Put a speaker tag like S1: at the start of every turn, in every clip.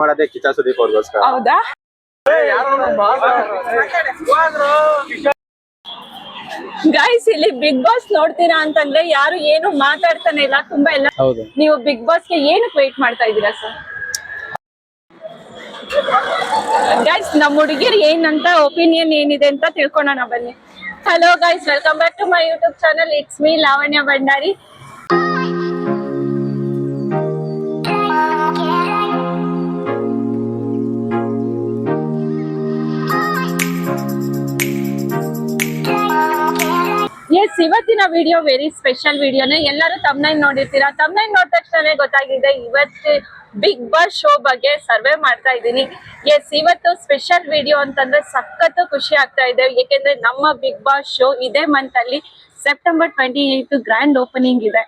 S1: ಮಾಡದೆ ಕಿಚ್ಚ ಸುದೀಪ್ ಅವ್ರಿಗೋಸ್ಕರ.
S2: ಹೌದಾ? ಗೈಸ್, ಇಲ್ಲಿ ಬಿಗ್ ಬಾಸ್ ನೋಡ್ತೀರಾ ಅಂತಂದ್ರೆ ಯಾರು ಏನು ಮಾತಾಡ್ತಾನೆ ಇಲ್ಲ, ತುಂಬಾ ಎಲ್ಲ. ನೀವು ಬಿಗ್ ಬಾಸ್ಗೆ ಏನಕ್ಕೆ ವೇಟ್ ಮಾಡ್ತಾ ಇದ್ದೀರಾ ಸರ್? ಗೈಸ್, ನಮ್ಮ ಹುಡುಗಿರ್ ಏನಂತ ಒಪಿನಿಯನ್ ಏನಿದೆ ಅಂತ ತಿಳ್ಕೊಳ್ಳೋಣ ಬನ್ನಿ. Hello guys, welcome back to my YouTube channel. It's me Lavanya Bhandari. Yes, ಇವತ್ತಿನ ವಿಡಿಯೋ ವೆರಿ ಸ್ಪೆಷಲ್ ವಿಡಿಯೋನೇ. ಎಲ್ಲರೂ ತಮ್ನೈಲ್ ನೋಡಿರ್ತೀರಾ. ತಮ್ನೈಲ್ ನೋಡಿದ ತಕ್ಷಣ ಗೊತ್ತಾಗಿದೆ ಇವತ್ತು ಬಿಗ್ ಬಾಸ್ ಶೋ ಬಗ್ಗೆ ಸರ್ವೆ ಮಾಡ್ತಾ ಇದ್ದೀನಿ. ಎಸ್, ಇವತ್ತು ಸ್ಪೆಷಲ್ ವಿಡಿಯೋ ಅಂತಂದ್ರೆ ಸಖತ್ತು ಖುಷಿ ಆಗ್ತಾ ಇದೆ. ಏಕೆಂದ್ರೆ ನಮ್ಮ ಬಿಗ್ ಬಾಸ್ ಶೋ ಇದೇ ಮಂತ್ ಅಲ್ಲಿ ಸೆಪ್ಟೆಂಬರ್ 28 ಗ್ರ್ಯಾಂಡ್ ಓಪನಿಂಗ್ ಇದೆ.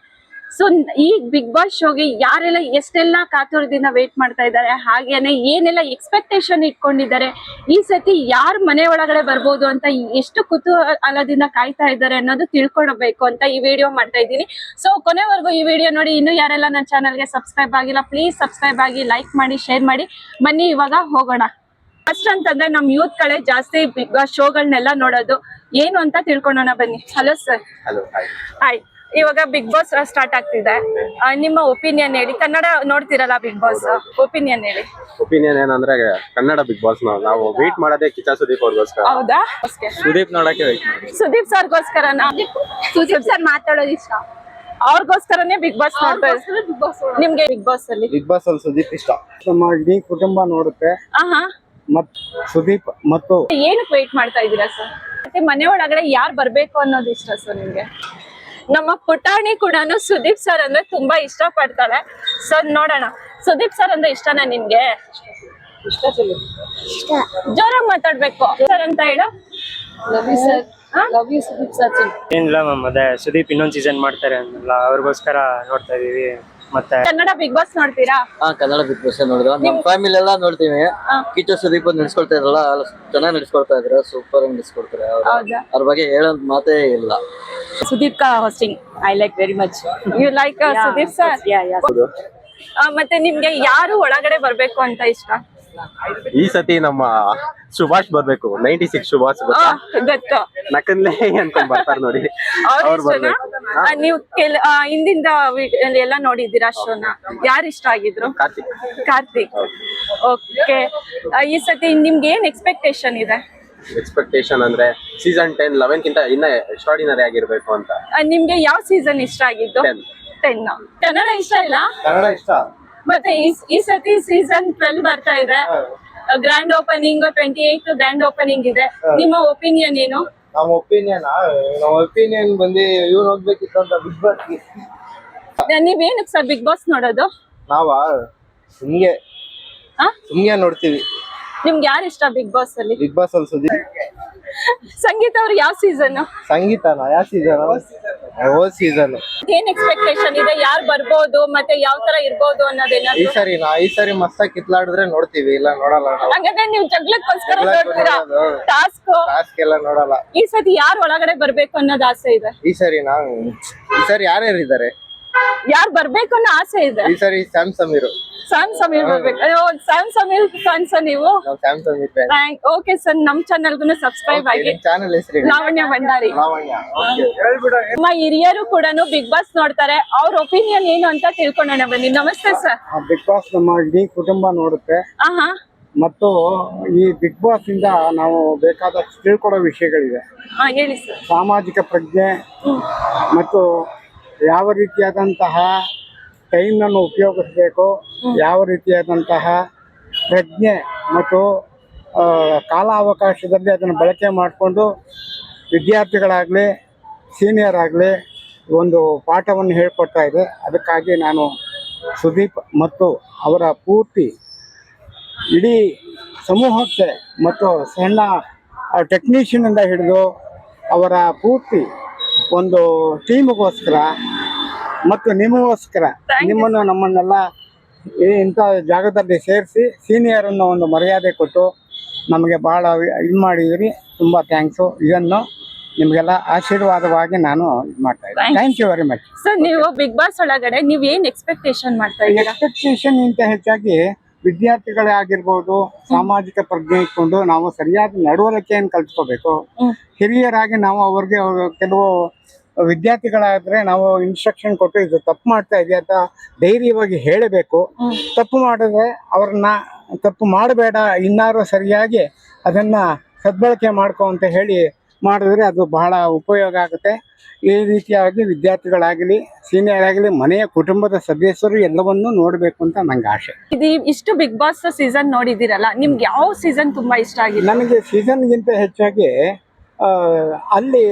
S2: ಸೊ ಈ ಬಿಗ್ ಬಾಸ್ ಶೋಗೆ ಯಾರೆಲ್ಲ ಎಷ್ಟೆಲ್ಲ ಕಾತುರದಿಂದ ವೇಟ್ ಮಾಡ್ತಾ ಇದ್ದಾರೆ, ಹಾಗೇನೆ ಏನೆಲ್ಲ ಎಕ್ಸ್ಪೆಕ್ಟೇಷನ್ ಇಟ್ಕೊಂಡಿದ್ದಾರೆ, ಈ ಸತಿ ಯಾರ ಮನೆ ಒಳಗಡೆ ಬರ್ಬೋದು ಅಂತ ಎಷ್ಟು ಕುತೂಹಲದಿಂದ ಕಾಯ್ತಾ ಇದ್ದಾರೆ ಅನ್ನೋದು ತಿಳ್ಕೊಳ್ಬೇಕು ಅಂತ ಈ ವಿಡಿಯೋ ಮಾಡ್ತಾ ಇದ್ದೀನಿ. ಸೊ ಕೊನೆವರೆಗೂ ಈ ವಿಡಿಯೋ ನೋಡಿ. ಇನ್ನು ಯಾರೆಲ್ಲ ನನ್ನ ಚಾನಲ್ಗೆ ಸಬ್ಸ್ಕ್ರೈಬ್ ಆಗಿಲ್ಲ, ಪ್ಲೀಸ್ ಸಬ್ಸ್ಕ್ರೈಬ್ ಆಗಿ, ಲೈಕ್ ಮಾಡಿ, ಶೇರ್ ಮಾಡಿ. ಬನ್ನಿ ಇವಾಗ ಹೋಗೋಣ. ಫಸ್ಟ್ ಅಂತಂದ್ರೆ ನಮ್ ಯೂತ್ ಕಡೆ ಜಾಸ್ತಿ ಬಿಗ್ ಬಾಸ್ ಶೋಗಳನ್ನೆಲ್ಲ ನೋಡೋದು. ಏನು ಅಂತ ತಿಳ್ಕೊಳ್ಳೋಣ ಬನ್ನಿ. Hello sir. ಹಾಯ್. ಇವಾಗ ಬಿಗ್ ಬಾಸ್ ಸ್ಟಾರ್ಟ್ ಆಗ್ತಿದೆ, ನಿಮ್ಮ ಒಪಿನಿಯನ್ ಹೇಳಿ. ಕನ್ನಡ ನೋಡ್ತಿರಲ್ಲ ಬಿಗ್ ಬಾಸ್, ಒಪಿನಿಯನ್ ಹೇಳಿ.
S1: ಒಪಿನಿಯನ್ ಏನಂದ್ರೆ ಕನ್ನಡ ಬಿಗ್ ಬಾಸ್ ನಾವು ವೇಟ್ ಮಾಡದೆ ಕಿಚ್ಚ ಸುದೀಪ್ ಅವ್ರಿಗೋಸ್ಕರ.
S2: ಹೌದಾ?
S1: ಸುದೀಪ್ ನೋಡಕ್ಕೆ ವೇಟ್ ಮಾಡಿ.
S2: ಸುದೀಪ್ ಸರ್ಗೋಸ್ಕರನಾ? ಸುದೀಪ್ ಸರ್ ಮಾತಾಡೋದು ಇಷ್ಟ, ಅವ್ರಿಗೋಸ್ಕರನೇ ಬಿಗ್ ಬಾಸ್ ನೋಡ್ತಾರೆ. ನಿಮ್ಗೆ ಬಿಗ್ ಬಾಸ್ ಅಲ್ಲಿ
S3: ಸುದೀಪ್ ಇಷ್ಟ. ನಮ್ಮ ಇಡೀ ಕುಟುಂಬ ನೋಡುತ್ತೆ. ಮತ್ ಸುದೀಪ್ ಮತ್ತು
S2: ಏನಕ್ಕೆ ವೇಟ್ ಮಾಡ್ತಾ ಇದ್ದೀರಾ ಸರ್? ಮತ್ತೆ ಮನೆ ಒಳಗಡೆ ಯಾರು ಬರ್ಬೇಕು ಅನ್ನೋದು ಇಷ್ಟ ಸರ್ ನಿಮ್ಗೆ? ನಮ್ಮ ಪುಟಾಣಿ ಕೂಡ ಸುದೀಪ್ ಸರ್ ಅಂದ್ರೆ ತುಂಬಾ ಇಷ್ಟ ಪಡ್ತಾಳೆ. ಸರ್ ನೋಡೋಣ, ಸುದೀಪ್ ಸರ್ ಅಂದ್ರೆ ಇಷ್ಟನಾ ನಿಮ್ಗೆ? ಜೋರಾಗಿ ಮಾತಾಡ್ಬೇಕು ಸರ್ ಅಂತ ಹೇಳು.
S4: ಏನಿಲ್ಲ ಮ್ಯಾಮ್, ಅದೇ ಸುದೀಪ್ ಇನ್ನೊಂದ್ ಸೀಸನ್ ಮಾಡ್ತಾರೆ ಅನ್ನಲ್ಲ, ಅವ್ರಿಗೋಸ್ಕರ ನೋಡ್ತಾ ಇದೀವಿ. ಮತ್ತೆ
S2: ಕನ್ನಡ ಬಿಗ್ ಬಾಸ್ ನೋಡ್ತೀರಾ?
S5: ಕನ್ನಡ ಬಿಗ್ ಬಾಸ್ ನೋಡಿದ್ರು. ನಮ್ಮ ಫ್ಯಾಮಿಲಿ ಎಲ್ಲಾ ನೋಡ್ತೀವಿ. ಕಿಚ್ಚ ಸುದೀಪ್ ನಡೆಸ್ಕೊಳ್ತಾ ಇದ್ರಲ್ಲ, ಚೆನ್ನಾಗಿ ನಡೆಸ್ಕೊಳ್ತಾ ಇದ್ರೆ, ಸೂಪರ್ ಆಗಿ ನಡೆಸ್ಕೊಡ್ತಾರೆ. ಅವ್ರ ಬಗ್ಗೆ ಹೇಳೋದ್ ಮಾತೇ ಇಲ್ಲ.
S2: ಸುದೀಪ್ ಕಾ hosting I like very much. You like Sudeep sir? ಮತ್ತೆ ನಿಮ್ಗೆ ಯಾರು ಒಳಗಡೆ ಬರ್ಬೇಕು ಅಂತ ಇಷ್ಟ?
S1: ಈ ಸತಿ ನಮ್ಮ ಸುಭಾಷ್ ಬರ್ಬೇಕು. 96 ಸುಭಾಷ್
S2: ಗೊತ್ತು,
S1: ನಕನ್ಲೇ ಅನ್ಕೊಂಡ್ ಬರ್ತಾರ ನೋಡಿ. ಅವ್ರು ಬರ್ಬೇಕು.
S2: ನೀವು ಹಿಂದಿಂದ ಎಲ್ಲ ನೋಡಿದ್ದೀರಾ ಶೋನ? ಯಾರು ಇಷ್ಟ ಆಗಿದ್ರು? ಕಾರ್ತಿಕ್. ಓಕೆ, ಈ ಸತಿ ನಿಮ್ಗೆ ಏನ್ ಎಕ್ಸ್ಪೆಕ್ಟೇಷನ್ ಇದೆ?
S1: ಎಕ್ಸ್ಪೆಕ್ಟೇಷನ್ ಅಂದ್ರೆ ಸೀಸನ್ 10, 11 ಕಿಂತ ಇನ್ನ ಎಕ್ಸ್ಟ್ರಾರ್ಡಿನರಿ ಆಗಿರ್ಬೇಕು ಅಂತ.
S2: ನಿಮ್ಗೆ ಯಾವ ಸೀಸನ್ ಇಷ್ಟ ಆಗಿದ್ದು? 10. ಕನ್ನಡ ಇಷ್ಟ ಇಲ್ಲ?
S3: ಕನ್ನಡ ಇಷ್ಟ.
S2: ಮತ್ತೆ ಈ ಸತಿ ಸೀಸನ್ 12 ಬರ್ತಾ ಇದೆ. ಗ್ರ್ಯಾಂಡ್ ಓಪನಿಂಗ್ 28 ಗ್ರ್ಯಾಂಡ್ ಓಪನಿಂಗ್ ಇದೆ. ನಿಮ್ಮ ಒಪಿನಿಯನ್ ಏನು?
S3: ನಮ್ಮ ಒಪಿನಿಯನ್ ಬಂದು ಇವ್ರು ಹೋಗ್ಬೇಕಿತ್ತು ಅಂತ ಬಿಗ್ ಬಾಸ್.
S2: ನೀವೇನಕ್ಕೆ ಸರ್ ಬಿಗ್ ಬಾಸ್ ನೋಡೋದು?
S3: ನಾವಾ ಸುಮ್ಗೆ ನೋಡ್ತೀವಿ.
S2: ನಿಮ್ಗೆ ಯಾರು ಇಷ್ಟ ಬಿಗ್ ಬಾಸ್ ಅಲ್ಲಿ?
S3: ಬಿಗ್ ಬಾಸ್ ಅಲ್ಲಿ ಸುದೀಪ್.
S2: ಸಂಗೀತ ಅವ್ರು ಯಾವ ಸೀಸನ್?
S3: ಸಂಗೀತನ ಯಾವ ಸೀಸನ್? ಹೋದ್ ಸೀಸನ್.
S2: ಏನ್ ಎಕ್ಸ್ಪೆಕ್ಟೇಷನ್ ಇದೆ? ಯಾರು ಬರ್ಬೋದು ಮತ್ತೆ ಯಾವ ತರ ಇರ್ಬೋದು ಅನ್ನೋದೇನಾದ್ರು?
S3: ಈ ಸರಿ ಮಸ್ತಾಗಿ ಕಿತ್ಲಾಡಿದ್ರೆ ನೋಡ್ತೀವಿ, ಇಲ್ಲ ನೋಡಲ್ಲ.
S2: ಹಂಗಂದ್ರೆ ನೀವು ಜಗ್ಲಕ್ಕೋಸ್ಕರ ನೋಡ್ತೀರಾ?
S3: ಟಾಸ್ಕ್ ಎಲ್ಲ ನೋಡಲ್ಲ.
S2: ಈ ಸತಿ ಯಾರು ಒಳಗಡೆ ಬರ್ಬೇಕು ಅನ್ನೋದು ಆಸೆ ಇದೆ?
S3: ಈ ಸರಿ ಯಾರ್ಯಾರಿದ್ದಾರೆ?
S2: ಯಾರು ಬರ್ಬೇಕು ಅನ್ನೋ ಆಸೆ ಇದೆ?
S3: ಈ ಸರಿ ಸ್ಯಾಮ್ ಸಮೀರ್
S2: ಬರ್ಬೇಕು. ಸ್ಯಾಮ್ ಸಮೀರ್ ಫ್ಯಾನ್ಸ್ ನೀವು? ಓಕೆ ಸರ್, ನಮ್ ಚಾನಲ್ಗೂ ಸಬ್ಸ್ಕ್ರೈಬ್ ಆಗಿ.
S3: ಚಾನಲ್ ಹೆಸರು
S2: ಲಾವಣ್ಯ ಭಂಡಾರಿ. ನಮ್ಮ ಹಿರಿಯರು ಕೂಡ ಬಿಗ್ ಬಾಸ್ ನೋಡ್ತಾರೆ, ಅವ್ರ ಒಪಿನಿಯನ್ ಏನು ಅಂತ ತಿಳ್ಕೊಳ್ಳೋಣ ಬನ್ನಿ. ನಮಸ್ತೆ ಸರ್.
S3: ಬಿಗ್ ಬಾಸ್ ನಮ್ಮ ಇಡೀ ಕುಟುಂಬ ನೋಡುತ್ತೆ. ಮತ್ತು ಈ ಬಿಗ್ ಬಾಸ್ ಇಂದ ನಾವು ಬೇಕಾದಷ್ಟು ತಿಳ್ಕೊಡೋ ವಿಷಯಗಳಿವೆ.
S2: ಹೇಳಿ ಸರ್.
S3: ಸಾಮಾಜಿಕ ಪ್ರಜ್ಞೆ ಮತ್ತು ಯಾವ ರೀತಿಯಾದಂತಹ ಟೈಮನ್ನು ಉಪಯೋಗಿಸಬೇಕು, ಯಾವ ರೀತಿಯಾದಂತಹ ಪ್ರಜ್ಞೆ ಮತ್ತು ಕಾಲಾವಕಾಶದಲ್ಲಿ ಅದನ್ನು ಬಳಕೆ ಮಾಡಿಕೊಂಡು ವಿದ್ಯಾರ್ಥಿಗಳಾಗಲಿ ಸೀನಿಯರ್ ಆಗಲಿ ಒಂದು ಪಾಠವನ್ನು ಹೇಳಿಕೊಡ್ತಾ ಇದೆ. ಅದಕ್ಕಾಗಿ ನಾನು ಸುದೀಪ್ ಮತ್ತು ಅವರ ಪೂರ್ತಿ ಇಡೀ ಸಮೂಹಕ್ಕೆ ಮತ್ತು ಸಣ್ಣ ಟೆಕ್ನಿಷಿಯನಿಂದ ಹಿಡಿದು ಅವರ ಪೂರ್ತಿ ಒಂದು ಟೀಮ್ಗೋಸ್ಕರ ಮತ್ತು ನಿಮಗೋಸ್ಕರ, ನಿಮ್ಮನ್ನು ನಮ್ಮನ್ನೆಲ್ಲ ಇಂಥ ಜಾಗದಲ್ಲಿ ಸೇರಿಸಿ ಸೀನಿಯರ್ ಅನ್ನೋ ಒಂದು ಮರ್ಯಾದೆ ಕೊಟ್ಟು ನಮಗೆ ಭಾಳ ಇದು ಮಾಡಿದ್ರಿ. ತುಂಬ ಥ್ಯಾಂಕ್ಸು. ಇದನ್ನು ನಿಮಗೆಲ್ಲ ಆಶೀರ್ವಾದವಾಗಿ ನಾನು ಇದು ಮಾಡ್ತಾ ಇದ್ದೀನಿ. Thank you very much.
S2: Sir, ನೀವು ಬಿಗ್ ಬಾಸ್ ಒಳಗಡೆ ನೀವು ಏನು ಎಕ್ಸ್ಪೆಕ್ಟೇಷನ್ ಮಾಡ್ತಾ ಇದ್ದೀರಾ?
S3: ಎಕ್ಸ್ಪೆಕ್ಟೇಷನ್ ಇಂತ ಹೆಚ್ಚಾಗಿ ವಿದ್ಯಾರ್ಥಿಗಳೇ ಆಗಿರ್ಬೋದು ಸಾಮಾಜಿಕ ಪ್ರಜ್ಞೆ ಇಟ್ಕೊಂಡು ನಾವು ಸರಿಯಾದ ನಡವಳಿಕೆಯನ್ನು ಕಲ್ತ್ಕೋಬೇಕು. ಹಿರಿಯರಾಗಿ ನಾವು ಅವ್ರಿಗೆ ಕೆಲವು ವಿದ್ಯಾರ್ಥಿಗಳಾದ್ರೆ ನಾವು ಇನ್ಸ್ಟ್ರಕ್ಷನ್ ಕೊಟ್ಟು ಇದು ತಪ್ಪು ಮಾಡ್ತಾ ಇದೆಯಾ ಅಂತ ಧೈರ್ಯವಾಗಿ ಹೇಳಬೇಕು. ತಪ್ಪು ಮಾಡಿದ್ರೆ ಅವ್ರನ್ನ ತಪ್ಪು ಮಾಡಬೇಡ, ಇನ್ನಾರು ಸರಿಯಾಗಿ ಅದನ್ನ ಸದ್ಬಳಕೆ ಮಾಡ್ಕೊ ಅಂತ ಹೇಳಿ ಮಾಡಿದ್ರೆ ಅದು ಬಹಳ ಉಪಯೋಗ ಆಗುತ್ತೆ. ಈ ರೀತಿಯಾಗಿ ವಿದ್ಯಾರ್ಥಿಗಳಾಗಲಿ ಸೀನಿಯರ್ ಆಗಲಿ ಮನೆಯ ಕುಟುಂಬದ ಸದಸ್ಯರು ಎಲ್ಲವನ್ನೂ ನೋಡಬೇಕು ಅಂತ ನಂಗೆ ಆಸೆ.
S2: ಇದು ಇಷ್ಟು ಬಿಗ್ ಬಾಸ್ ಸೀಸನ್ ನೋಡಿದಿರಲ್ಲ, ನಿಮ್ಗೆ ಯಾವ ಸೀಸನ್ ತುಂಬಾ ಇಷ್ಟ ಆಗಿದೆ?
S3: ನನಗೆ ಸೀಸನ್ಗಿಂತ ಹೆಚ್ಚಾಗಿ ಅಲ್ಲಿ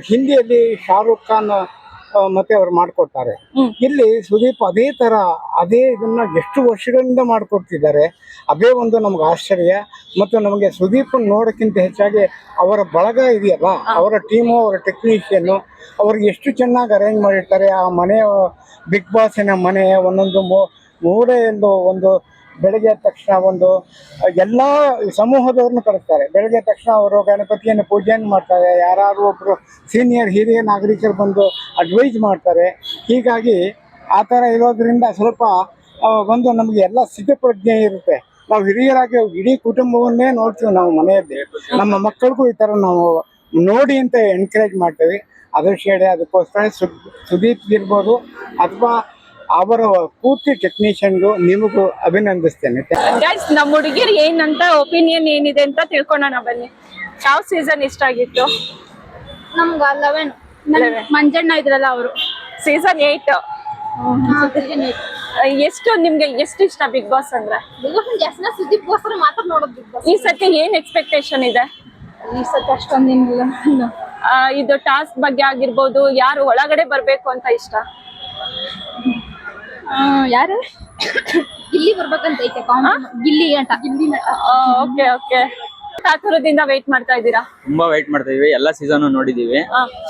S3: ಹಿಂದಿಯಲ್ಲಿ ಶಾರುಖ್ ಖಾನ್ ಮತ್ತೆ ಅವ್ರು ಮಾಡ್ಕೊಡ್ತಾರೆ. ಇಲ್ಲಿ ಸುದೀಪ್ ಅದೇ ತರ ಅದೇ ಇದನ್ನ ಎಷ್ಟು ವರ್ಷಗಳಿಂದ ಮಾಡ್ಕೊಡ್ತಿದ್ದಾರೆ. ಅದೇ ಒಂದು ನಮ್ಗೆ ಆಶ್ಚರ್ಯ. ಮತ್ತು ನಮಗೆ ಸುದೀಪ್ ನೋಡೋಕ್ಕಿಂತ ಹೆಚ್ಚಾಗಿ ಅವರ ಬಳಗ ಇದೆಯಲ್ಲ, ಅವರ ಟೀಮು, ಅವರ ಟೆಕ್ನಿಷಿಯನ್ನು ಅವ್ರಿಗೆ ಎಷ್ಟು ಚೆನ್ನಾಗಿ ಅರೇಂಜ್ ಮಾಡಿರ್ತಾರೆ. ಆ ಮನೆ ಬಿಗ್ ಬಾಸಿನ ಮನೆ ಒಂದೊಂದು ಮೂಲೆಯಲ್ಲೂ ಒಂದು ಬೆಳಗ್ಗೆ ಎದ್ದ ತಕ್ಷಣ ಒಂದು ಎಲ್ಲ ಸಮೂಹದವ್ರನ್ನು ಕರೆಸ್ತಾರೆ. ಬೆಳಗ್ಗೆ ಎದ್ದ ತಕ್ಷಣ ಅವರು ಗಣಪತಿಯನ್ನು ಪೂಜೆಯನ್ನು ಮಾಡ್ತಾರೆ. ಯಾರು ಒಬ್ಬರು ಸೀನಿಯರ್ ಹಿರಿಯ ನಾಗರಿಕರು ಬಂದು ಅಡ್ವೈಸ್ ಮಾಡ್ತಾರೆ. ಹೀಗಾಗಿ ಆ ಥರ ಇರೋದ್ರಿಂದ ಸ್ವಲ್ಪ ಒಂದು ನಮಗೆ ಎಲ್ಲ ಸ್ಥಿತಿಪ್ರಜ್ಞೆ ಇರುತ್ತೆ. ನಾವು ಹಿರಿಯರಾಗಿ ಇಡೀ ಕುಟುಂಬವನ್ನೇ ನೋಡ್ತೀವಿ ನಾವು ಮನೆಯಲ್ಲಿ. ನಮ್ಮ ಮಕ್ಕಳಿಗೂ ಈ ಥರ ನಾವು ನೋಡಿ ಅಂತ ಎನ್ಕರೇಜ್ ಮಾಡ್ತೀವಿ. ಅದೃಷ್ಟ ಹೇಳಿ ಅದಕ್ಕೋಸ್ಕರ ಸುದೀಪ್ ಇರ್ಬೋದು ಅಥವಾ ಅವರ ಪೂರ್ತಿ ಟೆಕ್ನಿಷಿಯನ್ಗೂ ನಿಮಗೂ ಅಭಿನಂದಿಸ್ತೇನೆ.
S2: ಗೈಸ್, ನಮ್ಮ ಹುಡುಗಿರ್ ಏನಂತ ಒಪಿನಿಯನ್ ಏನಿದೆ ಅಂತ ತಿಳ್ಕೊಳ್ಳೋಣ ಬನ್ನಿ. ಯಾವ ಸೀಸನ್ ಇಷ್ಟ ಆಗಿತ್ತು?
S6: ನಮ್ಗ 11 ಮಂಜಣ್ಣ ಇದ್ರಲ್ಲ ಅವರು.
S2: ಸೀಸನ್ 8. ಎಷ್ಟು ನಿಮ್ಗೆ ಎಷ್ಟು ಇಷ್ಟ ಬಿಗ್ ಬಾಸ್ ಅಂದ್ರೆ?
S6: ಜಾಸ್ತಿ ಸುದೀಪ್ ಗೋಸ್ಕರ ಮಾತ್ರ ನೋಡೋದು ಬಿಗ್ ಬಾಸ್.
S2: ಈ ಸತಿ ಏನ್ ಎಕ್ಸ್ಪೆಕ್ಟೇಷನ್ ಇದೆ?
S6: ಈ ಸತಿ ಅಷ್ಟೊಂದೇನಿಲ್ಲ.
S2: ಇದು ಟಾಸ್ಕ್ ಬಗ್ಗೆ ಆಗಿರ್ಬೋದು, ಯಾರು ಒಳಗಡೆ ಬರ್ಬೇಕು ಅಂತ ಇಷ್ಟ?
S6: ಯಾರು ಗಿಲ್ಲಿ ಬರ್ಬೇಕಂತ ಐತೆ. ಗಿಲ್ಲಿ ಅಂತ
S2: ಓಕೆ ಓಕೆ. ಕಾತುರದಿಂದ ವೇಟ್ ಮಾಡ್ತಾ ಇದ್ದೀರಾ?
S7: ತುಂಬಾ ವೇಟ್ ಮಾಡ್ತಾ ಇದೀವಿ. ಎಲ್ಲಾ ಸೀಸನ್ ನೋಡಿದೀವಿ.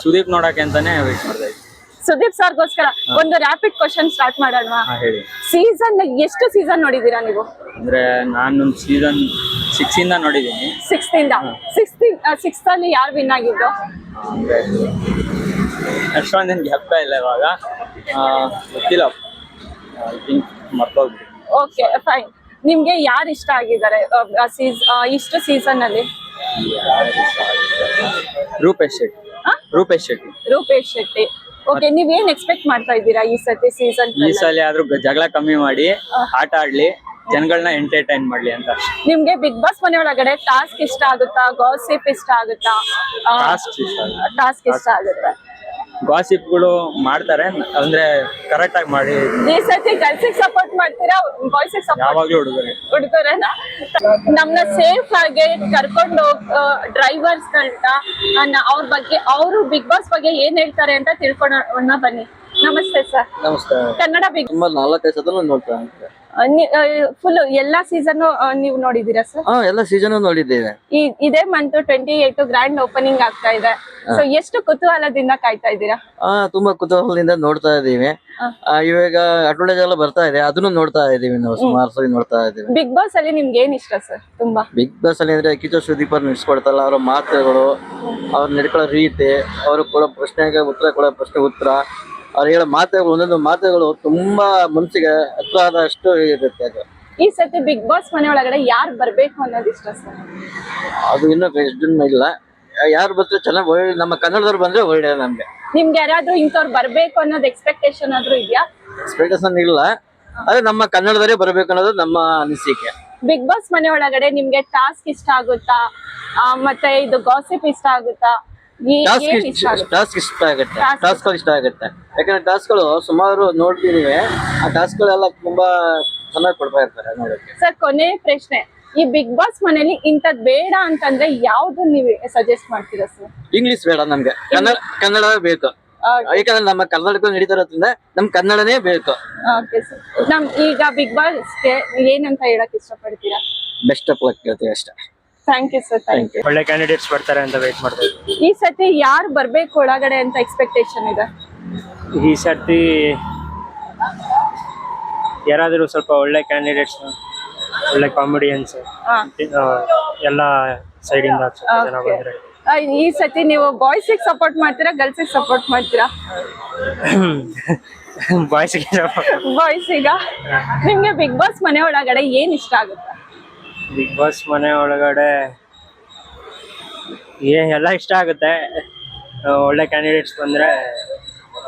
S7: ಸುದೀಪ್ ನೋಡಕ್ಕೆ ಅಂತಾನೆ ವೇಟ್ ಮಾಡ್ತಾ ಇದೀವಿ.
S2: ಸುದೀಪ್ ಸರ್ಗೋಸ್ಕರ ಒಂದು ರ್ಯಾಪಿಡ್ ಕ್ವಶನ್ ಸ್ಟಾರ್ಟ್ ಮಾಡೋಣ.
S7: ಹೇಳಿ.
S2: ಸೀಸನ್ ಎಷ್ಟು ಸೀಸನ್ ನೋಡಿದೀರಾ ನೀವು?
S7: ಅಂದ್ರೆ ನಾನು ಸೀಸನ್ 6 ಇಂದ ನೋಡಿದೀನಿ.
S2: 6 ಅಲ್ಲಿ ಯಾರು ವಿನ್ ಆಗಿದ್ದು?
S7: ಅಂದ್ರೆ ಅಷ್ಟೊಂದೇನು ಜ್ಞಾಪಕ ಇಲ್ಲ ಇವಾಗ, ಗೊತ್ತಿಲ್ಲ. ಐ ಥಿಂಕ್ ಮರ್ತೋಗ್ಬಿಟ್ಟು.
S2: Okay fine. ನಿಮ್ಗೆ ಯಾರು ಇಷ್ಟ ಆಗಿದ್ದಾರೆ ಇಷ್ಟು ಸೀಸನ್ ಅಲ್ಲಿ?
S7: ರೂಪೇಶ್ ಶೆಟ್ಟಿ.
S2: ರೂಪೇಶ್ ಶೆಟ್ಟಿ. ಓಕೆ, ನೀವೇನ್ ಎಕ್ಸ್ಪೆಕ್ಟ್ ಮಾಡ್ತಾ ಇದ್ದೀರಾ ಈ ಸತಿ ಸೀಸನ್?
S7: ಈ ಸಲ ಆದ್ರೂ ಜಗಳ ಕಮ್ಮಿ ಮಾಡಿ ಆಟ ಆಡ್ಲಿ, ಜನಗಳನ್ನ ಎಂಟರ್ಟೈನ್ ಮಾಡ್ಲಿ ಅಂತ ಅಷ್ಟೇ.
S2: ನಿಮ್ಗೆ ಬಿಗ್ ಬಾಸ್ ಮನೆ ಒಳಗಡೆ ಟಾಸ್ಕ್ ಇಷ್ಟ ಆಗುತ್ತಾ, ಗಾಸಿಪ್ ಇಷ್ಟ ಆಗುತ್ತಾ? ಟಾಸ್ಕ್ ಇಷ್ಟ ಆಗುತ್ತೆ.
S7: ಗಾಸಿಪ್ಗಳು ಮಾಡ್ತಾರೆ ಅಂದ್ರೆ ಕರೆಕ್ಟ್ ಆಗಿ ಮಾಡಿ.
S2: ಈ ಸತಿ ಗರ್ಲ್ಸಿಗೆ ಸಪೋರ್ಟ್ ಮಾಡ್ತೀರಾ, ಬಾಯ್ಸಿಗೆ ಸಪೋರ್ಟ್?
S7: ಯಾವಾಗ್ಲೂ
S2: ಹುಡುಗರನ್ನ ನಮ್ನ ಸೇಫ್ ಆಗಿ ಕರ್ಕೊಂಡು ಡ್ರೈವರ್ಸ್ ಅವ್ರ ಬಗ್ಗೆ, ಅವರು ಬಿಗ್ ಬಾಸ್ ಬಗ್ಗೆ ಏನ್ ಹೇಳ್ತಾರೆ ಅಂತ ತಿಳ್ಕೊಳ್ಳೋಣ ಬನ್ನಿ. ನಮಸ್ತೆ ಸರ್.
S5: ನಮಸ್ಕಾರ.
S2: ಕನ್ನಡ ಬಿಗ್
S5: 4-5 ಸಲ ನೋಡ್ತಾ
S2: ಫುಲ್ ಎಲ್ಲಾ ಸೀಸನ್ ನೀವು ನೋಡಿದೀರಾ ಸರ್?
S5: ಎಲ್ಲ ಸೀಸನ್ ನೋಡಿದ್ದೇವೆ.
S2: ಇದೇ ಮಂತ್ 28 ಗ್ರ್ಯಾಂಡ್ ಓಪನಿಂಗ್ ಆಗ್ತಾ ಇದೆ. ಸೊ ಎಷ್ಟು ಕುತೂಹಲದಿಂದ ಕಾಯ್ತಾ ಇದ್ದೀರಾ?
S5: ತುಂಬಾ ಕುತೂಹಲದಿಂದ ನೋಡ್ತಾ ಇದೀವಿ. ಇವಾಗ ಅಡ್ವರ್ಟೈಸ್ ಎಲ್ಲ ಬರ್ತಾ ಇದೆ, ಅದನ್ನು ನೋಡ್ತಾ ಇದೀವಿ. ನಾವು ಸುಮಾರು ಸಲ ನೋಡ್ತಾ ಇದೀವಿ.
S2: ಬಿಗ್ ಬಾಸ್ ಅಲ್ಲಿ ನಿಮ್ಗೆ ಏನ್ ಇಷ್ಟ ಸರ್ ತುಂಬಾ?
S5: ಬಿಗ್ ಬಾಸ್ ಅಲ್ಲಿ ಅಂದ್ರೆ ಕಿಚ್ಚ ಸುದೀಪ್ ಅವ್ರು ನಡೆಸ್ಕೊಡ್ತಾರಲ್ಲ, ಅವ್ರ ಮಾತುಗಳು, ಅವ್ರು ನಡ್ಕೊಳ್ಳೋ ರೀತಿ, ಅವರು ಕೊಡೋ ಪ್ರಶ್ನೆಗೆ ಉತ್ತರ, ಕೊಡೋ ಪ್ರಶ್ನೆ ಉತ್ತರ, ಅವ್ರು ಹೇಳೋ ಮಾತುಗಳು, ಒಂದೊಂದು ಮಾತುಗಳು ತುಂಬಾ ಮನಸ್ಸಿಗೆ ಹತ್ರ ಆದಷ್ಟು ಇರುತ್ತೆ. ಅದು
S2: ಈ ಸತಿ ಬಿಗ್ ಬಾಸ್ ಮನೆ ಒಳಗಡೆ ಯಾರು ಬರ್ಬೇಕು ಅನ್ನೋದು ಇಷ್ಟ ಸರ್?
S5: ಅದು ಇನ್ನೂ ಎಷ್ಟು ಇಲ್ಲ. ಯಾರು ಬಂದ್ರೆ ಚೆನ್ನಾಗಿ ಒಳ್ಳೆ, ನಮ್ಮ ಕನ್ನಡದವ್ರು ಬಂದ್ರೆ ಒಳ್ಳೆ. ನಮ್ಗೆ
S2: ನಿಮ್ಗೆ ಯಾರಾದ್ರೂ ಇಂಥವ್ರು ಬರ್ಬೇಕು ಅನ್ನೋದು ಎಕ್ಸ್ಪೆಕ್ಟೇಷನ್ ಆದ್ರೂ ಇದೆಯಾ?
S5: ಎಕ್ಸ್ಪೆಕ್ಟೇಷನ್ ಇಲ್ಲ, ಆದ್ರೆ ನಮ್ಮ ಕನ್ನಡದವರೇ ಬರ್ಬೇಕು ಅನ್ನೋದು ನಮ್ಮ ಅನಿಸಿಕೆ.
S2: ಬಿಗ್ ಬಾಸ್ ಮನೆ ಒಳಗಡೆ ನಿಮ್ಗೆ ಟಾಸ್ಕ್ ಇಷ್ಟ ಆಗುತ್ತಾ, ಮತ್ತೆ ಇದು ಗಾಸಿಪ್ ಇಷ್ಟ ಆಗುತ್ತಾ?
S5: ಟಾಸ್ಕ್ ಇಷ್ಟ ಆಗುತ್ತೆ. ಟಾಸ್ಕ್ಗಳು ಇಷ್ಟ ಆಗುತ್ತೆ. ಯಾಕಂದ್ರೆ ಟಾಸ್ಕ್ಗಳು ಸುಮಾರು ನೋಡ್ತಿದೀವಿ. ಆ ಟಾಸ್ಕ್ಗಳೆಲ್ಲ ತುಂಬಾ ಚೆನ್ನಾಗಿ ಕೊಡ್ತಾ ಇರ್ತಾರೆ ನೋಡಕ್ಕೆ.
S2: ಸರ್, ಕೊನೆ ಪ್ರಶ್ನೆ, ಈ ಬಿಗ್ ಬಾಸ್ ಮನೇಲಿ ಇಂಥದ್ ಬೇಡ ಅಂತಂದ್ರೆ ಯಾವ್ದು ನೀವು ಸಜೆಸ್ಟ್ ಮಾಡ್ತೀರಾ ಸರ್?
S5: ಇಂಗ್ಲಿಷ್ ಬೇಡ ನಮ್ಗೆ, ಕನ್ನಡವೇ ಬೇಕು. ಯಾಕಂದ್ರೆ ನಮ್ಮ ಕರ್ನಾಟಕ ನಡೀತಾ ಇರೋದ್ರಿಂದ ನಮ್ ಕನ್ನಡನೇ ಬೇಕು.
S2: Okay sir. ಈಗ ಬಿಗ್ ಬಾಸ್ಗೆ ಏನಂತ ಹೇಳಕ್ ಇಷ್ಟಪಡ್ತೀರಾ?
S5: ಬೆಸ್ಟ್ ಆಫ್ ಲಕ್ ಹೇಳ್ತೀವಿ ಅಷ್ಟೇ.
S2: Thank you sir. Thank you.
S4: ಒಳ್ಳೆ ಕ್ಯಾಂಡಿಡೇಟ್ಸ್ ಬರ್ತಾರೆ ಅಂತ ವೇಟ್ ಮಾಡ್ತಾ ಇದ್ದೀವಿ.
S2: ಈ ಸತಿ ಯಾರು ಬರ್ಬೇಕು ಒಳಗಡೆ ಅಂತ ಎಕ್ಸ್ಪೆಕ್ಟೇಷನ್ ಇದೆ?
S4: ಈ ಸರ್ತಿ ಯಾರಾದರೂ ಸ್ವಲ್ಪ ಒಳ್ಳೆ ಕ್ಯಾಂಡಿಡೇಟ್ಸ್, ಒಳ್ಳೆ ಕಾಮಿಡಿಯನ್ಸ್ ಎಲ್ಲ ಸೈಡಿಂದ ಜನ ಬಂದ್ರೆ.
S2: ಈ ಸತಿ ನೀವು ಬಾಯ್ಸಿಗೆ ಸಪೋರ್ಟ್ ಮಾಡ್ತೀರಾ, ಗರ್ಲ್ಸಿಗೆ ಸಪೋರ್ಟ್ ಮಾಡ್ತೀರಾ?
S4: ಬಾಯ್ಸ್ಗೆ
S2: ಬಾಯ್ಸ್ ಈಗ ನಿಮ್ಗೆ ಬಿಗ್ ಬಾಸ್ ಮನೆ ಒಳಗಡೆ ಏನ್ ಇಷ್ಟ ಆಗುತ್ತೆ?
S4: ಬಿಗ್ ಬಾಸ್ ಮನೆ ಒಳಗಡೆ ಎಲ್ಲ ಇಷ್ಟ ಆಗುತ್ತೆ. ಒಳ್ಳೆ ಕ್ಯಾಂಡಿಡೇಟ್ಸ್ ಬಂದ್ರೆ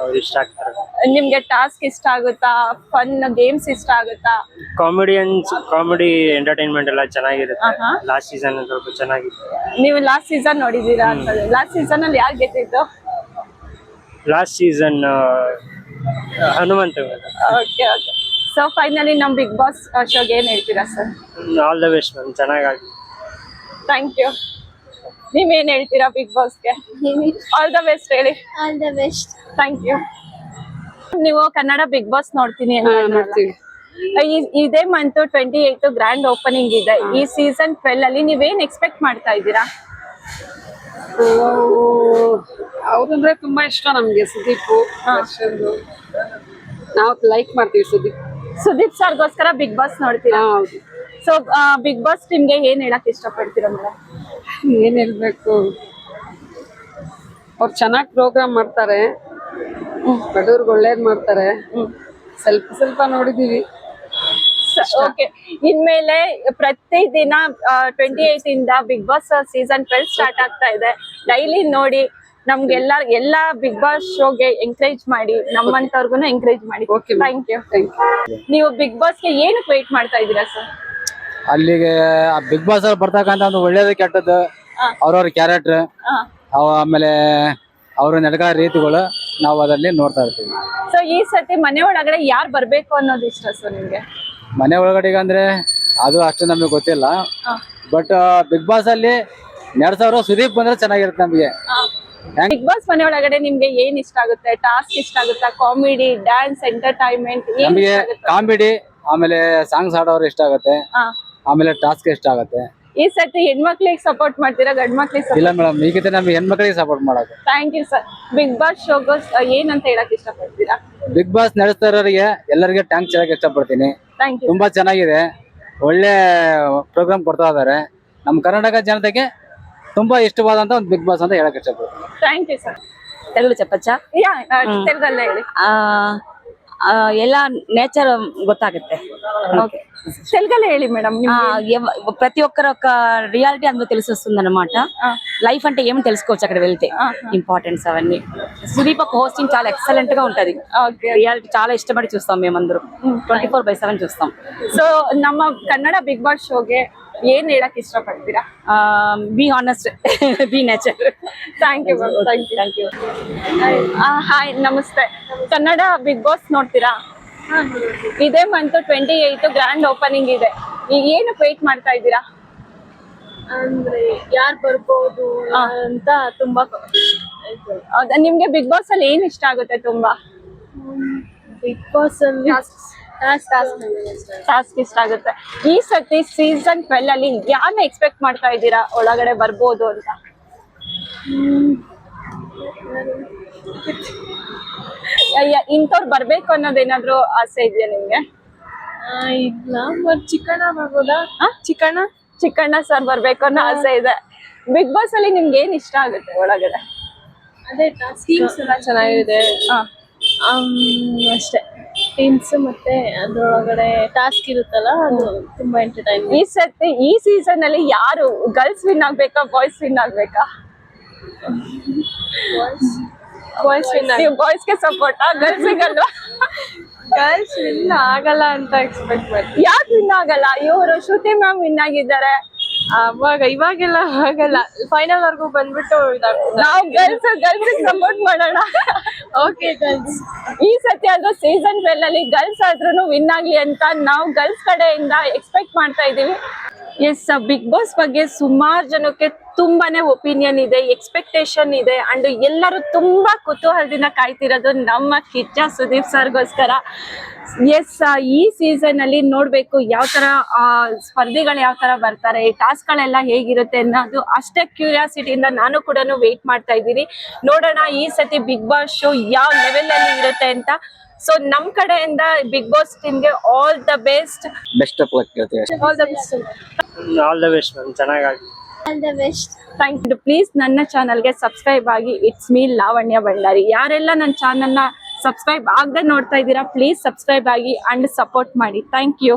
S4: ಅವ್ರು ಇಷ್ಟ ಆಗ್ತಾರೆ.
S2: ನಿಮ್ಗೆ ಟಾಸ್ಕ್ ಇಷ್ಟ ಆಗುತ್ತಾ? ಫನ್ ಗೇಮ್ಸ್ ಇಷ್ಟ ಆಗುತ್ತಾ?
S4: ಕಾಮಿಡಿ ಎಂಟರ್ಟೈನ್ಮೆಂಟ್ ಎಲ್ಲ ಚೆನ್ನಾಗಿರುತ್ತೆ.
S2: ಆಹಾ.
S4: ಲಾಸ್ಟ್ ಸೀಸನ್ ಸ್ವಲ್ಪ ಚೆನ್ನಾಗಿತ್ತು.
S2: ನೀವು ಲಾಸ್ಟ್ ಸೀಸನ್ ನೋಡಿದೀರಾ? ಲಾಸ್ಟ್ ಸೀಸನ್ ಅಲ್ಲಿ ಯಾರು ಗೆದ್ದಿದ್ದು?
S4: Last season Hanumantha.
S2: Okay okay. So finally ನಮ್ ಬಿಗ್ ಬಾಸ್ ಶೋಗೆ ಏನ್ ಹೇಳ್ತೀರಾ sir?
S4: All the best ma'am, ಚೆನ್ನಾಗಿ.
S2: Thank you. ನೀವೇನ್ ಹೇಳ್ತೀರಾ ಬಿಗ್ ಬಾಸ್ಗೆ? ಆಲ್ ದ ಬೆಸ್ಟ್ ಹೇಳಿ.
S6: All the best.
S2: Thank you. ನೀವು ಕನ್ನಡ ಬಿಗ್ ಬಾಸ್ ನೋಡ್ತೀನಿ ಅಂತ
S8: ನೋಡ್ತೀವಿ.
S2: ಇದೇ ಮಂತ್ 28 ಗ್ರ್ಯಾಂಡ್ ಓಪನಿಂಗ್ ಇದೆ. ಈ ಸೀಸನ್ 12 ಅಲ್ಲಿ ನೀವೇನ್ ಎಕ್ಸ್ಪೆಕ್ಟ್ ಮಾಡ್ತಾ ಇದ್ದೀರಾ?
S8: ಅವ್ರಂದ್ರೆ ತುಂಬಾ ಇಷ್ಟ ನಮ್ಗೆ, ಸುದೀಪ್ ದರ್ಶನ್ದು. ನಾವು ಲೈಕ್ ಮಾಡ್ತೀವಿ ಸುದೀಪ್.
S2: ಸುದೀಪ್ ಸರ್ಗೋಸ್ಕರ ಬಿಗ್ ಬಾಸ್ ನೋಡ್ತೀರಾ?
S8: ಹೌದು.
S2: ಸೊ ಬಿಗ್ ಬಾಸ್ ಟೀಮ್ಗೆ ಏನ್ ಹೇಳಕ್ ಇಷ್ಟಪಡ್ತೀರಾ ಮೇಡಮ್?
S8: ಏನ್ ಹೇಳ್ಬೇಕು, ಅವ್ರು ಚೆನ್ನಾಗಿ ಪ್ರೋಗ್ರಾಮ್ ಮಾಡ್ತಾರೆ, ಬಡವ್ರಿಗೆ ಒಳ್ಳೇದ್ ಮಾಡ್ತಾರೆ. ಸ್ವಲ್ಪ ನೋಡಿದೀವಿ.
S2: ಓಕೆ. ಇನ್ಮೇಲೆ ಪ್ರತಿ ದಿನ 28 ಇಂದ ಬಿಗ್ ಬಾಸ್ ಸೀಸನ್ 12 ಸ್ಟಾರ್ಟ್ ಆಗ್ತಾ ಇದೆ. ಡೈಲಿ ನೋಡಿ, ನಮ್ಗೆಲ್ಲ ಎಲ್ಲಾ ಬಿಗ್ ಬಾಸ್ ಶೋಗೆ ಎಂಕರೇಜ್ ಮಾಡಿ, ನಮ್ಮಂತವ್ರಿಗೂ ಎಂಕರೇಜ್ ಮಾಡಿ.
S8: Okay,
S2: thank you.
S8: Thank you.
S2: ನೀವು ಬಿಗ್ ಬಾಸ್ಗೆ ಏನಕ್ಕೆ ವೇಟ್ ಮಾಡ್ತಾ ಇದ್ದೀರಾ ಸರ್?
S9: ಅಲ್ಲಿಗೆ ಬಿಗ್ ಬಾಸ್ ಅಲ್ಲಿ ಬರ್ತಕ್ಕಂಥ ಒಂದು ಒಳ್ಳೇದು ಕೆಟ್ಟದ್ದು ಅವ್ರವ್ರ ಕ್ಯಾರೆಕ್ಟರ್, ಆಮೇಲೆ ಅವ್ರ ನಡ್ಕೊಳ್ಳೋ ರೀತಿಗಳು ನಾವು ಅದರಲ್ಲಿ ನೋಡ್ತಾ ಇರ್ತೀವಿ.
S2: ಸೊ ಈ ಸತಿ ಮನೆ ಒಳಗಡೆ ಯಾರು ಬರ್ಬೇಕು ಅನ್ನೋದು ಇಷ್ಟ ಸರ್ ನಿಮ್ಗೆ?
S9: ಮನೆ ಒಳಗಡೆಗೆ ಅಂದ್ರೆ ಅದು ಅಷ್ಟು ನಮಗೆ ಗೊತ್ತಿಲ್ಲ. ಬಟ್ ಬಿಗ್ ಬಾಸ್ ಅಲ್ಲಿ ನಡೆಸೋರು ಸುದೀಪ್ ಬಂದ್ರೆ ಚೆನ್ನಾಗಿರುತ್ತೆ ನಮಗೆ.
S2: ಬಿಗ್ ಬಾಸ್ ಮನೆ ಒಳಗಡೆ ನಿಮ್ಗೆ ಏನ್ ಇಷ್ಟ ಆಗುತ್ತೆ? ಟಾಸ್ಕ್ ಇಷ್ಟ ಆಗುತ್ತಾ? Comedy, dance, entertainment?
S9: ನಮಗೆ ಕಾಮಿಡಿ, ಆಮೇಲೆ ಸಾಂಗ್ಸ್ ಆಡೋರು ಇಷ್ಟ ಆಗುತ್ತೆ, ಆಮೇಲೆ ಟಾಸ್ಕ್ ಇಷ್ಟ ಆಗುತ್ತೆ.
S2: ಈ ಸತಿ ಹೆಣ್ಮಕ್ಳಿಗೆ ಸಪೋರ್ಟ್ ಮಾಡ್ತೀರಾ ಗಂಡ್ ಮಕ್ಳಿಗೆ?
S9: ಇಲ್ಲ ಮೇಡಮ್, ಈಗಿತ ನಮ್ಗೆ ಹೆಣ್ಮಕ್ಳಿಗೆ ಸಪೋರ್ಟ್ ಮಾಡೋದು.
S2: Thank you sir. Bigg Boss ಶೋಗೋ ಏನಂತ ಹೇಳಕ್ ಇಷ್ಟಪಡ್ತೀರಾ?
S9: ಬಿಗ್ ಬಾಸ್ ನಡೆಸ್ತಾ ಇರೋರಿಗೆ ಎಲ್ಲರಿಗೆ ಟ್ಯಾಂಕ್ಸ್ ಹೇಳಕ್ ಇಷ್ಟಪಡ್ತೀನಿ.
S2: Thank you.
S9: ತುಂಬಾ ಚೆನ್ನಾಗಿದೆ, ಒಳ್ಳೆ ಪ್ರೋಗ್ರಾಮ್ ಕೊಡ್ತಾ ಇದಾರೆ. ನಮ್ಮ ಕರ್ನಾಟಕ ಜನತೆಗೆ ತುಂಬಾ ಇಷ್ಟವಾದಂತ ಒಂದು ಬಿಗ್ ಬಾಸ್ ಅಂತ ಹೇಳಕ್ ಇಷ್ಟಪಡ್ತೀನಿ.
S2: Thank you sir.
S10: తెలుగు చెప్పచ్చా?
S2: ತೆಲುಗಲ್ಲೇ ಹೇಳಿ.
S10: ಎಲ್ಲ నేచర్ ಗೊತ್ತಾಗುತ್ತೆ.
S2: ఓకే. తెలుగಲ್ಲೇ ಹೇಳಿ మేడం.
S10: ప్రతి ఒక్కరు ఒక రియాలిటీ అందులో తెలిసి వస్తుంది అనమాట. లైఫ్ అంటే ఏమని తెలుసుకోవచ్చు అక్కడ వెళ్తే, ఇంపార్టెన్స్ అవన్నీ. సుదీప్ ఒక హోస్టింగ్ చాలా ఎక్సలెంట్ గా ఉంటది. రియాలిటీ చాలా ఇష్టపడి చూస్తాం మేమందరం. 24/7 చూస్తాం.
S2: ಸೊ ನಮ್ಮ ಕನ್ನಡ ಬಿಗ್ ಬಾಸ್ ಶೋಗೆ ಏನ್ ಹೇಳಕ್ ಇಷ್ಟಪಡ್ತೀರಾ?
S10: Be honest, be nature.
S2: Thank you. Thank you. Hi, ನಮಸ್ತೆ. ಕನ್ನಡ ಬಿಗ್ ಬಾಸ್ ನೋಡ್ತೀರಾ? ಇದೇ ಮಂತ್ 28 ಗ್ರ್ಯಾಂಡ್ ಓಪನಿಂಗ್ ಇದೆ. ಈಗ ಏನಕ್ಕೆ ವೇಟ್ ಮಾಡ್ತಾ ಇದ್ದೀರಾ?
S6: ಅಂದ್ರೆ ಯಾರು ಬರ್ಬೋದು ಅಂತ ತುಂಬಾ.
S2: ಹೌದಾ? ನಿಮ್ಗೆ ಬಿಗ್ ಬಾಸ್ ಅಲ್ಲಿ ಏನ್ ಇಷ್ಟ ಆಗುತ್ತೆ ತುಂಬಾ?
S6: ಬಿಗ್ ಬಾಸ್ ಅಲ್ಲಿ
S2: ಟಾಸ್ಕ್ ಇಷ್ಟ ಆಗುತ್ತೆ. ಈ ಸತಿ ಸೀಸನ್ 12 ಅಲ್ಲಿ ಯಾರನ್ನ ಎಕ್ಸ್ಪೆಕ್ಟ್ ಮಾಡ್ತಾ ಇದ್ದೀರಾ ಒಳಗಡೆ ಬರ್ಬೋದು ಅಂತ? ಇಂಥವ್ರು ಬರ್ಬೇಕು ಅನ್ನೋದೇನಾದ್ರು ಆಸೆ ಇದೆಯಾ ನಿಮ್ಗೆ?
S6: ಇಲ್ಲ, ಬಟ್ ಚಿಕ್ಕಣ್ಣ ಬರ್ಬೋದಾ?
S2: ಚಿಕ್ಕಣ್ಣ ಸರ್ ಬರ್ಬೇಕು ಅನ್ನೋ ಆಸೆ ಇದೆ. ಬಿಗ್ ಬಾಸ್ ಅಲ್ಲಿ ನಿಮ್ಗೆ ಏನ್ ಇಷ್ಟ ಆಗುತ್ತೆ ಒಳಗಡೆ?
S6: ಅದೇ ಟೀಮ್ಸ್ ಎಲ್ಲ ಚೆನ್ನಾಗಿದೆ. ಅಷ್ಟೇ, ಟೀಮ್ಸ್ ಮತ್ತೆ ಅದ್ರೊಳಗಡೆ ಟಾಸ್ಕ್ ಇರುತ್ತಲ್ಲ, ಅದು ತುಂಬಾ ಎಂಟರ್ಟೈನ್ಮೆಂಟ್.
S2: ಈ ಸತಿ ಈ ಸೀಸನ್ ಅಲ್ಲಿ ಯಾರು ಗರ್ಲ್ಸ್ ವಿನ್ ಆಗ್ಬೇಕಾ, ಬಾಯ್ಸ್ ವಿನ್ ಆಗ್ಬೇಕಾ?
S6: Boys win.
S2: ನೀವು ಬಾಯ್ಸ್ಗೆ ಸಪೋರ್ಟ್, ಗರ್ಲ್ಸಿಗಲ್ವಾ?
S6: ಗರ್ಲ್ಸ್ ವಿನ್ ಆಗಲ್ಲ ಅಂತ ಎಕ್ಸ್ಪೆಕ್ಟ್ ಮಾಡ್ತೀವಿ.
S2: ಯಾಕೆ ವಿನ್ ಆಗಲ್ಲ? ಇವರು ಶ್ರುತಿ ಮ್ಯಾಮ್ ವಿನ್ ಆಗಿದ್ದಾರೆ.
S6: ಇವಾಗೆಲ್ಲ ಆಗಲ್ಲ, ಫೈನಲ್ ವರ್ಗೂ ಬಂದ್ಬಿಟ್ಟು
S2: ನಾವು ಗರ್ಲ್ಸ್ ಸಪೋರ್ಟ್ ಮಾಡೋಣ.
S6: Okay girls.
S2: ಈ ಸತಿ ಆದ್ರೂ ಸೀಸನ್ 12 ಅಲ್ಲಿ ಗರ್ಲ್ಸ್ ಆದ್ರೂ ವಿನ್ ಆಗ್ಲಿ ಅಂತ ನಾವು ಗರ್ಲ್ಸ್ ಕಡೆಯಿಂದ ಎಕ್ಸ್ಪೆಕ್ಟ್ ಮಾಡ್ತಾ ಇದೀವಿ. ಎಸ್, ಬಿಗ್ ಬಾಸ್ ಬಗ್ಗೆ ಸುಮಾರು ಜನಕ್ಕೆ ತುಂಬಾನೇ ಒಪಿನಿಯನ್ ಇದೆ, ಎಕ್ಸ್ಪೆಕ್ಟೇಷನ್ ಇದೆ, ಅಂಡ್ ಎಲ್ಲರೂ ತುಂಬಾ ಕುತೂಹಲದಿಂದ ಕಾಯ್ತಿರೋದು ನಮ್ಮ ಕಿಚ್ಚ ಸುದೀಪ್ ಸರ್ಗೋಸ್ಕರ. ಎಸ್, ಈ ಸೀಸನ್ ಅಲ್ಲಿ ನೋಡ್ಬೇಕು ಯಾವ ತರ ಸ್ಪರ್ಧಿಗಳು ಯಾವ ತರ ಬರ್ತಾರೆ, ಟಾಸ್ಕ್ ಗಳೆಲ್ಲ ಹೇಗಿರುತ್ತೆ ಅನ್ನೋದು ಅಷ್ಟೇ ಕ್ಯೂರಿಯಾಸಿಟಿಯಿಂದ ನಾನು ಕೂಡ ವೇಟ್ ಮಾಡ್ತಾ ಇದ್ದೀನಿ. ನೋಡೋಣ ಈ ಸತಿ ಬಿಗ್ ಬಾಸ್ ಶೋ ಯಾವ ಲೆವೆಲ್ ಅಲ್ಲಿ ಇರುತ್ತೆ ಅಂತ. ಸೊ ನಮ್ ಕಡೆಯಿಂದ ಬಿಗ್ ಬಾಸ್ ಟೀಮ್ಗೆ all the best.
S5: Best of luck ಹೇಳ್ತೀವಿ.
S2: All the best.
S4: All the best ma'am, ಚೆನ್ನಾಗಿ.
S6: All the best.
S2: Thank you. Please ನನ್ನ ಚಾನಲ್ಗೆ ಸಬ್ಸ್ಕ್ರೈಬ್ ಆಗಿ. It's me Lavanya Bhandari. ಯಾರೆಲ್ಲ ನನ್ನ ಚಾನಲ್ನ ಸಬ್ಸ್ಕ್ರೈಬ್ ಆಗದೆ ನೋಡ್ತಾ ಇದ್ದೀರಾ, ಪ್ಲೀಸ್ ಸಬ್ಸ್ಕ್ರೈಬ್ ಆಗಿ ಅಂಡ್ ಸಪೋರ್ಟ್ ಮಾಡಿ. Thank you.